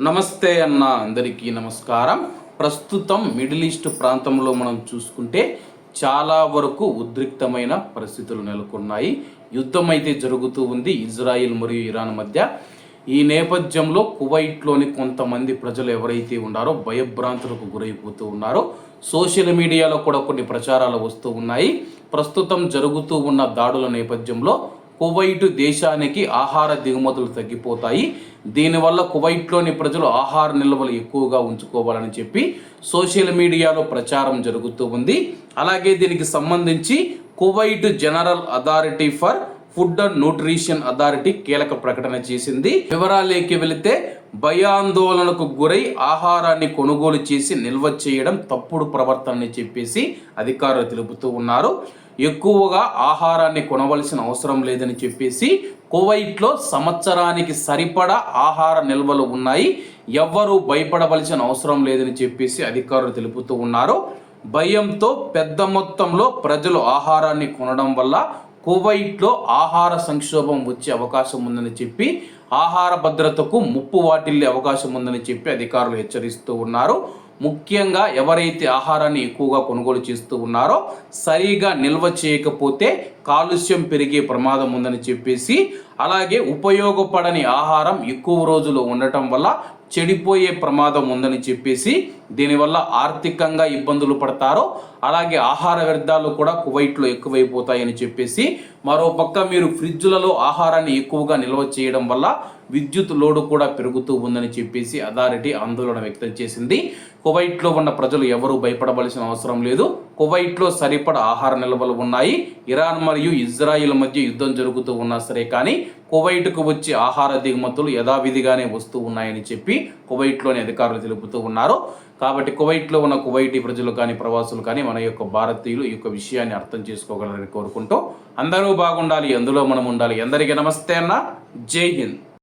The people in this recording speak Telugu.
నమస్తే అన్న, అందరికీ నమస్కారం. ప్రస్తుతం మిడిల్ ఈస్ట్ ప్రాంతంలో మనం చూసుకుంటే చాలా వరకు ఉద్రిక్తమైన పరిస్థితులు నెలకొన్నాయి. యుద్ధం అయితే జరుగుతూ ఉంది ఇజ్రాయిల్ మరియు ఇరాన్ మధ్య. ఈ నేపథ్యంలో కువైట్లోని కొంతమంది ప్రజలు ఎవరైతే ఉన్నారో భయభ్రాంతులకు గురైపోతూ ఉన్నారో సోషల్ మీడియాలో కూడా కొన్ని ప్రచారాలు వస్తూ ఉన్నాయి. ప్రస్తుతం జరుగుతూ ఉన్న దాడుల నేపథ్యంలో కువైట్ దేశానికి ఆహార దిగుమతులు తగ్గిపోతాయి. దీనివల్ల కువైట్లోని ప్రజలు ఆహార నిల్వలు ఎక్కువగా ఉంచుకోవాలని చెప్పి సోషల్ మీడియాలో ప్రచారం జరుగుతూ ఉంది. అలాగే దీనికి సంబంధించి Kuwait general authority for food and nutrition authority కీలక ప్రకటన చేసింది. వివరాలేకి వెళితే భయాందోళనకు గురై ఆహారాన్ని కొనుగోలు చేసి నిల్వ చేయడం తప్పుడు ప్రవర్తన అని చెప్పేసి అధికారులు తెలుపుతూ ఉన్నారు. ఎక్కువగా ఆహారాన్ని కొనవలసిన అవసరం లేదని చెప్పేసి కువైట్లో సంవత్సరానికి సరిపడా ఆహార నిల్వలు ఉన్నాయి, ఎవ్వరూ భయపడవలసిన అవసరం లేదని చెప్పేసి అధికారులు తెలుపుతూ ఉన్నారు. భయంతో పెద్ద మొత్తంలో ప్రజలు ఆహారాన్ని కొనడం వల్ల కువైట్లో ఆహార సంక్షోభం వచ్చే అవకాశం ఉందని చెప్పి, ఆహార భద్రతకు ముప్పు వాటిల్లే అవకాశం ఉందని చెప్పి అధికారులు హెచ్చరిస్తూ ఉన్నారు. ముఖ్యంగా ఎవరైతే ఆహారాన్ని ఎక్కువగా కొనుగోలు చేస్తూ ఉన్నారో సరిగా నిల్వ చేయకపోతే కాలుష్యం పెరిగే ప్రమాదం ఉందని చెప్పేసి, అలాగే ఉపయోగపడని ఆహారం ఎక్కువ రోజులు ఉండటం వల్ల చెడిపోయే ప్రమాదం ఉందని చెప్పేసి, దీనివల్ల ఆర్థికంగా ఇబ్బందులు పడతారో అలాగే ఆహార వ్యర్థాలు కూడా కువైట్లో ఎక్కువైపోతాయని చెప్పేసి, మరోపక్క మీరు ఫ్రిడ్జ్లలో ఆహారాన్ని ఎక్కువగా నిల్వ చేయడం వల్ల విద్యుత్ లోడు కూడా పెరుగుతూ ఉందని చెప్పేసి అథారిటీ ఆందోళన వ్యక్తం చేసింది. కువైట్లో ఉన్న ప్రజలు ఎవరూ భయపడవలసిన అవసరం లేదు. కువైట్లో సరిపడ ఆహార నిల్వలు ఉన్నాయి. ఇరాన్ మరియు ఇజ్రాయిల్ మధ్య యుద్ధం జరుగుతూ ఉన్నా సరే కానీ కువైట్కు వచ్చే ఆహార దిగుమతులు యథావిధిగానే వస్తూ ఉన్నాయని చెప్పి కువైట్లోని అధికారులు తెలుపుతూ ఉన్నారు. కాబట్టి కువైట్లో ఉన్న కువైటీ ప్రజలు కానీ ప్రవాసులు కానీ మన యొక్క భారతీయులు ఈ యొక్క విషయాన్ని అర్థం చేసుకోగలరని కోరుకుంటూ అందరూ బాగుండాలి, అందులో మనం ఉండాలి. అందరికీ నమస్తే అన్న, జై హింద్.